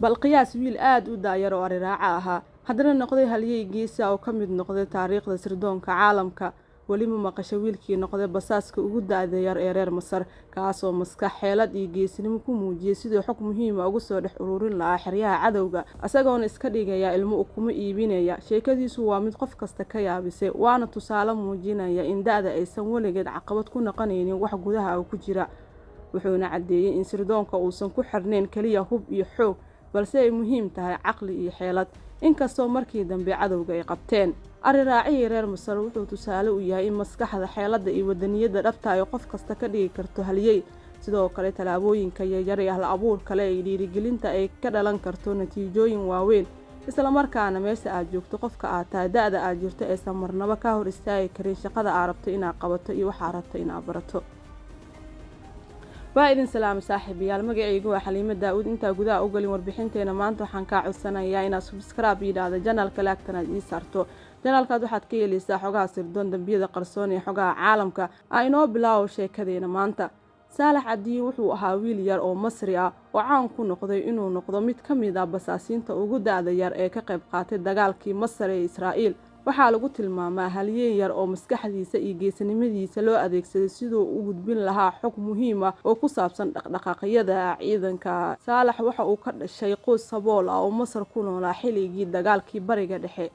bal qiyaas wiil aad u daayar oo ari raaca ahaa haddana noqday halyey geesi oo ka mid noqday taariikhda sirdoonka caalamka. weli ma maqasho wiilkii noqday basaaska ugu da'da yar ee reer Masar, kaasoo maskax xeelad iyo geesinimo ku muujiyay sidoo xog muhiim ah ugu soo dhex ururin lahaa xeryaha cadowga, asagoona iska dhigaya ilmo ukumo iibinaya. sheekadiisu waa mid qof kasta ka yaabisay, waana tusaale muujinaya in da'da aysan weligeed caqabad ku noqonaynin wax gudaha ku jira. wuxuuna cadeeyay in sirdoonka uusan ku xirnayn kaliya hub iyo xoog, balse ay muhiim tahay caqli iyo xeelad. inkastoo markii dambe cadowga ay qabteen, ari raacii reer Masar wuxuu tusaale u yahay in maskaxda, xeeladda iyo wadaniyadda dhabta ay qof kasta ka dhigi karto halyey. sidoo kale talaabooyinka yaryar ee hal abuur kale ee dhiirigelinta ay ka dhalan karto natiijooyin waaweyn. isla markaana meesha aad joogto qofka aad tahay, da'da aad jirto aysan marnaba ka hor istaagi karin shaqada aad rabto inaad qabato iyo waxa aad rabto inaad barato. waa idin salaam saaxiibayaal, magacaygu waa Xaliimo Daawud. inta gudaha u galin warbixinteena maanta waxaan ka codsanayaa inaad subscribe yiraahdo channelka laagtana ii saarto. channelkaad waxaad ka helaysaa xogaha sirdoon, dambiyada qarsoon iyo xogaha caalamka. inoo bilaawo sheekadeena maanta. Saalax Cabdi wuxuu ahaa wiil yar oo Masri ah oo caan ku noqday inuu noqdo mid ka mid ah basaasiinta ugu da'da yar ee ka qayb qaatay dagaalkii Masar ee Israa'iil. waxaa lagu tilmaamaa halyey yar oo maskaxdiisa iyo geesinimadiisa loo adeegsaday sidoo u gudbin lahaa xog muhiim ah oo ku saabsan dhaqdhaqaaqyada ciidanka. Saalax waxa uu ka dhashay qoys sabool ah oo Masar ku noolaa xilligii dagaalkii Bariga Dhexe.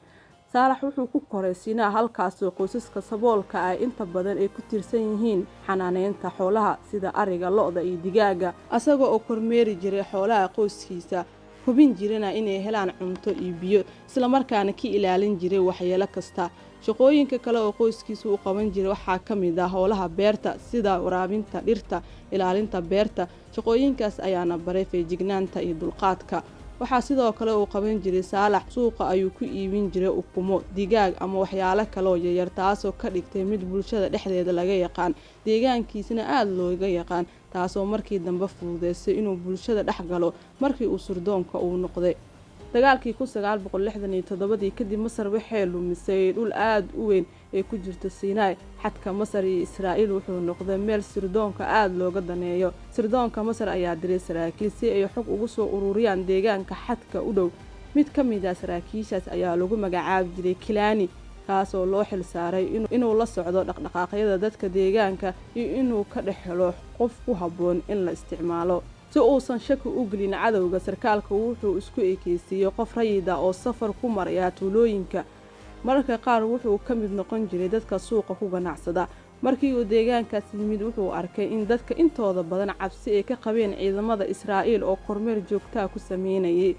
Saalax wuxuu ku koray Sinaa, halkaasoo qoysaska saboolka ah inta badan ay ku tiirsan yihiin xanaaneynta xoolaha sida ariga, lo'da iyo digaaga, asagoo oo kormeeri jiray xoolaha qoyskiisa, hubin jirana inay helaan cunto iyo biyo, isla markaana ka ilaalin jiray waxyeelo kasta. shaqooyinka kale oo qoyskiisu u qaban jiray waxaa ka mid ah howlaha beerta sida waraabinta dhirta, ilaalinta beerta. shaqooyinkaas ayaana baray feejignaanta iyo dulqaadka. waxaa sidoo kale uu qaban jiray Saalax suuqa ayuu ku iibin jiray ukumo, digaag ama waxyaalo kale oo yaryar, taasoo ka dhigtay mid bulshada dhexdeeda laga yaqaan, deegaankiisana aad looga yaqaan, taasoo markii dambe fududeysay inuu bulshada dhex galo. markii uu sirdoonka uu noqday dagaalkii 1967 kadib, Masar waxay lumisay dhul aad u weyn ee ku jirta Sinai. xadka Masar iyo Israa'iil wuxuu noqday meel sirdoonka aad looga daneeyo. sirdoonka Masar ayaa diray saraakiil si ay xog ugu soo ururiyaan deegaanka xadka u dhow. mid ka mid ah saraakiishaas ayaa lagu magacaabi jiray Kilani, kaasoo loo xil saaray inuu la socdo dhaqdhaqaaqyada dadka deegaanka iyo inuu ka dhex helo qof ku habboon in la isticmaalo. si uusan shaki u gelin cadowga, sarkaalka wuxuu isku ekeysiiyey qof rayid ah oo safar ku maraya tuulooyinka. mararka qaar wuxuu ka mid noqon jiray dadka suuqa ku ganacsada. markii uu deegaankaas yimid, wuxuu arkay in dadka intooda badan cabsi ay ka qabeen ciidamada Israa'iil oo kormeer joogta ku sameynayay.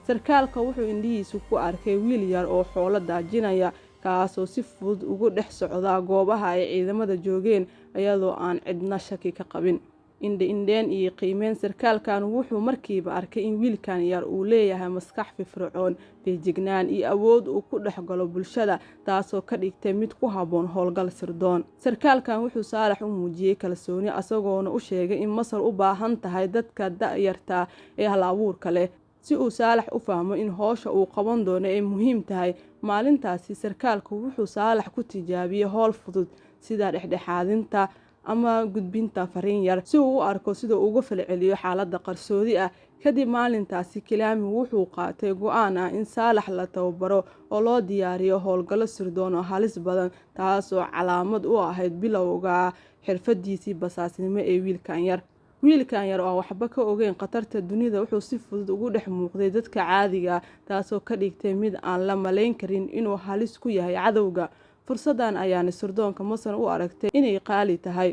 sarkaalka wuxuu indhihiisa ku arkay wiil yar oo xoolo daajinaya, kaasoo si fudud ugu dhex socda goobaha ay ciidamada joogeen iyadoo aan cidna shaki ka qabin. indheen iyo qiimeyn, sarkaalkan wuxuu markiiba arkay in wiilkan yar uu leeyahay maskax firfircoon, feejignaan iyo awood uu ku dhex galo bulshada, taasoo ka dhigtay mid ku habboon howlgal sirdoon. sarkaalkan wuxuu Saalax u muujiyay kalsooni, asagoona u sheegay in Masar u baahan tahay dadka da'yarta ee hal abuurka leh. si uu Saalax u fahmo in howsha uu qaban doono ay muhiim tahay, maalintaasi sarkaalku wuxuu Saalax ku tijaabiyay howl fudud sida dhexdhexaadinta ama gudbinta fariin yar, si uu u arko sida uu uga falceliyo xaaladda qarsoodi ah. kadib maalintaasi, Kilani wuxuu qaatay go'aan ah in Saalax la tababaro oo loo diyaariyo howlgallo sirdoon oo halis badan, taasoo calaamad u ahayd bilowga xirfadiisii basaasnimo ee wiilkan yar oo waxba ka ogeyn khatarta dunida wuxuu si fudud ugu dhex muuqday dadka caadiga ah, taasoo ka dhigtay mid aan la malayn karin inuu halis ku yahay cadowga. fursadan ayaana sirdoonka Masar u aragtay inay qaali tahay,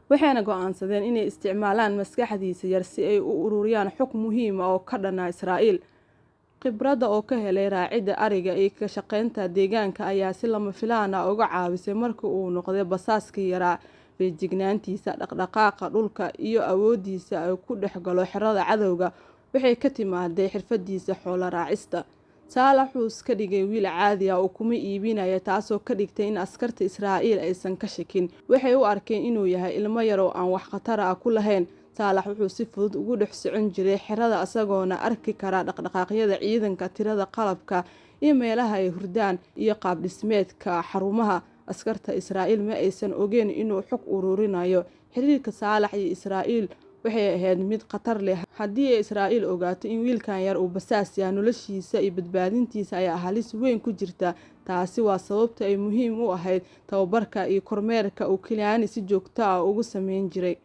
waxayna go'aansadeen inay isticmaalaan maskaxdiisa yar si ay u ururiyaan xog muhiim ah oo ka dhana Israa'iil. khibradda oo ka helay raacidda ariga iyo ka shaqaynta deegaanka ayaa si lama filaan ah uga caawisay markii uu noqday basaaskii yaraa. feejignaantiisa, dhaqdhaqaaqa dhulka iyo awoodiisa ay ku dhex galo xerada cadowga waxay ka timaaday xirfadiisa xoolo raacista. Saalax wuxuu iska dhigay wiil caadi ah oo kuma iibinaya, taasoo ka dhigtay in askarta Israa'iil aysan ka shakin. waxay u arkeen inuu yahay ilmo yar oo aan wax khatar ah ku lahayn. Saalax wuxuu si fudud ugu dhex socon jiray xerada, asagoona arki kara dhaqdhaqaaqyada ciidanka, tirada qalabka iyo meelaha ay hurdaan iyo qaab dhismeedka xarumaha. askarta Israa'iil ma aysan ogeyn inuu xog ururinayo. xiriirka Saalax iyo Israa'iil waxay ahayd mid khatar leh haddii Israa'iil ogaato in wiilkan yar uu basaas yahay noloshiisa iyo badbaadintiisa ayaa halis weyn ku jirta. taasi waa sababta ay muhiim u ahayd tababarka iyo kormeerka uu Kilaani si joogto ah ugu sameyn jiray.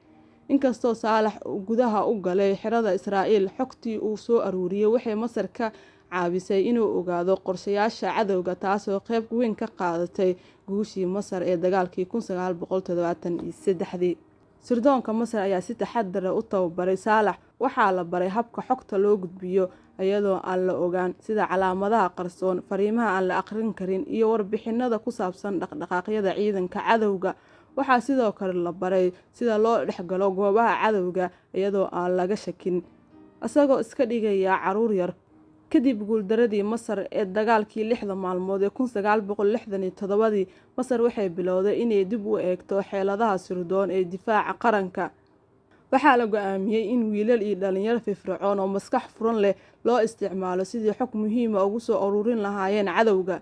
inkastoo Saalax gudaha u galay xerada Israa'iil, xogtii uu soo aruuriyay waxay Masar ka caabisay inuu ogaado qorshayaasha cadowga, taasoo qayb weyn ka qaadatay guushii Masar ee dagaalkii 1973. sirdoonka Masar ayaa si taxaddar leh u tababaray Saalax. waxaa la baray habka xogta loo gudbiyo iyadoo aan la ogaan, sida calaamadaha qarsoon, fariimaha aan la akhrin karin iyo warbixinada ku saabsan dhaqdhaqaaqyada ciidanka cadowga. waxaa sidoo kale la baray sida loo dhexgalo goobaha cadowga iyadoo aan laga shakin, isagoo iska dhigaya caruur yar. kadib guuldaradii Masar ee dagaalkii 6 maalmood ee 1967, Masar waxay bilowday inay dib u eegto xeeladaha sirdoon ee difaaca qaranka. waxaa la go'aamiyay in wiilal iyo dhalinyaro firfircoon oo maskax furan leh loo isticmaalo sidii xog muhiim ah ugu soo ururin lahaayeen cadowga.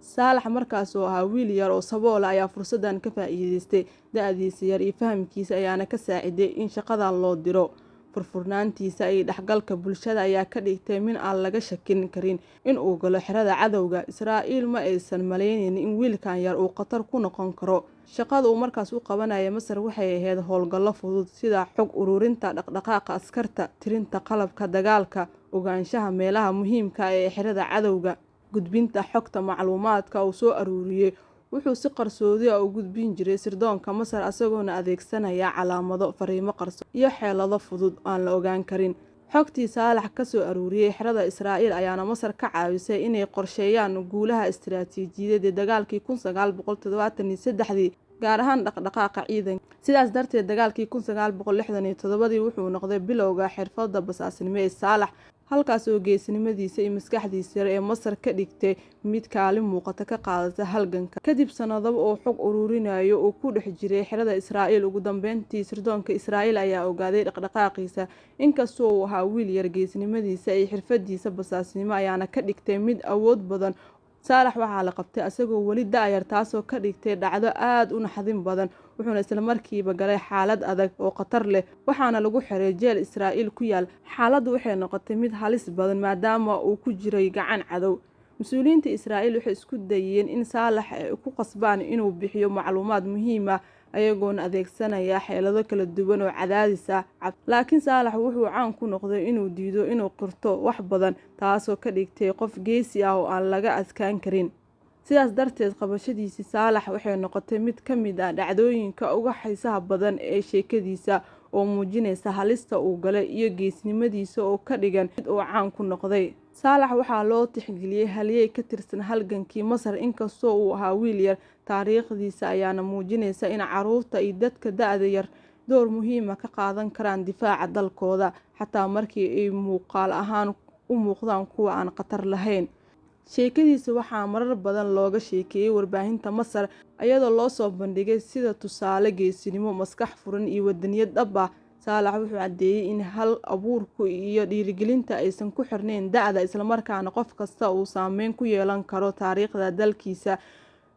Saalax markaas oo ahaa wiil yar oo sabool ah ayaa fursadan ka faa'iideystay. da'diisa yar iyo fahamkiisa ayaana ka saaciday in shaqadan loo diro. furfurnaantiisa iyo dhexgalka bulshada ayaa ka dhigtay min aan laga shakin karin in uu galo xerada cadowga. Israa'iil ma aysan maleynin in wiilkan yar uu khatar ku noqon karo. shaqada uu markaas u qabanayay Masar waxay ahayd howlgallo fudud sida xog ururinta dhaqdhaqaaqa askarta, tirinta qalabka dagaalka, ogaanshaha meelaha muhiimka ah ee xerada cadowga, gudbinta xogta macluumaadka uu soo aruuriyay. wuxuu si qarsoodi ah u gudbin jiray sirdoonka Masar isagoona adeegsanaya calaamado, fariimo qarsoon iyo xeelado fudud aan la ogaan karin. xogtii Saalax ka soo aruuriyay xerada Israa'iil ayaana Masar ka caawisay inay qorsheeyaan guulaha istiraatiijiyadeed ee dagaalkii 1973, gaar ahaan dhaqdhaqaaqa ciidanka. sidaas darteed dagaalkii 1967 wuxuu noqday bilowga xirfadda basaasnimo ee Saalax, halkaas oo geesinimadiisa iyo maskaxdiisa yar ee Masar ka dhigtay mid kaalin muuqata ka qaadata halganka. kadib sanado oo xog ururinayo uu ku dhex jiray xerada Israa'iil, ugu dambeyntii sirdoonka Israa'iil ayaa ogaaday dhaqdhaqaaqiisa. inkastoo uu ahaa wiil yar, geesinimadiisa iyo xirfadiisa basaasnimo ayaana ka dhigtay mid awood badan. Saalax waxaa la qabtay asagoo weli da'yar, taasoo ka dhigtay dhacdo aad u naxdin badan. wuxuuna isla markiiba galay xaalad adag oo khatar leh, waxaana lagu xiray jeel Israa'iil ku yaal. xaaladdu waxay noqotay mid halis badan maadaama uu ku jiray gacan cadow. mas-uuliyiinta Israa'iil waxay isku dayeen in Saalax ay ku qasbaan inuu bixiyo macluumaad muhiim ah ayagoona adeegsanaya xeelado kala duwan oo cadaadis ah. laakiin Saalax wuxuu caan ku noqday inuu diido inuu qirto wax badan, taasoo ka dhigtay qof geesi ah oo aan laga adkaan karin. sidaas darteed qabashadiisii Saalax waxay noqotay mid ka mid ah dhacdooyinka ugu xiisaha badan ee sheekadiisa, oo muujinaysa halista uu galay iyo geesinimadiisa oo ka dhigan mid uu caan ku noqday. Saalax waxaa loo tixgeliyay halyey ka tirsan halgankii Masar. inkastoo uu ahaa wiil yar, taariikhdiisa ayaana muujinaysa in caruurta iyo dadka da'da yar door muhiim ah ka qaadan karaan difaaca dalkooda, xataa markii ay muuqaal ahaan u muuqdaan kuwa aan khatar lahayn. sheekadiisa waxaa marar badan looga sheekeeyay warbaahinta Masar, iyadoo loo soo bandhigay sida tusaale geesinimo, maskax furan iyo wadaniyad dhab ah. Saalax wuxuu caddeeyay in hal abuurku iyo dhiirigelinta aysan ku xirnayn da'da, isla markaana qof kasta uu saameyn ku yeelan karo taariikhda dalkiisa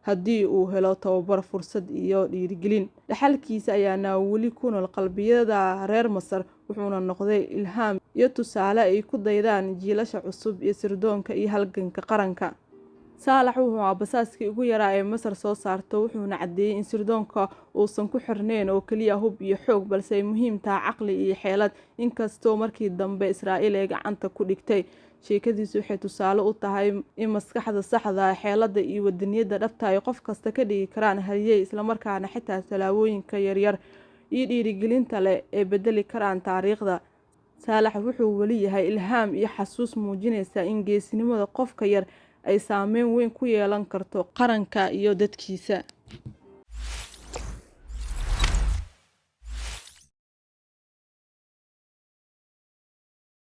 haddii uu helo tababar, fursad iyo dhiirigelin. dhaxalkiisa ayaana weli ku nool qalbiyada reer Masar, wuxuuna noqday ilhaam iyo tusaale ay ku daydaan jiilasha cusub ee sirdoonka iyo halganka qaranka. Saalax wuxuu ahaa basaaskii ugu yaraa ee Masar soo saarto, wuxuuna caddeeyay in sirdoonka uusan ku xirnayn oo kaliya hub iyo xoog, balse ay muhiim tahay caqli iyo xeelad. inkastoo markii dambe Israa'iil ay gacanta ku dhigtay, sheekadiisu waxay tusaale u tahay in maskaxda saxda ah, xeeladda iyo wadaniyadda dhabta ay qof kasta ka dhigi karaan halyey, isla markaana xitaa tallaabooyinka yaryar iyo dhiirigelinta leh ee bedeli karaan taariikhda. Saalax wuxuu weli yahay ilhaam iyo xasuus muujinaysa in geesinimada qofka yar ay saameyn weyn ku yeelan karto qaranka iyo dadkiisa.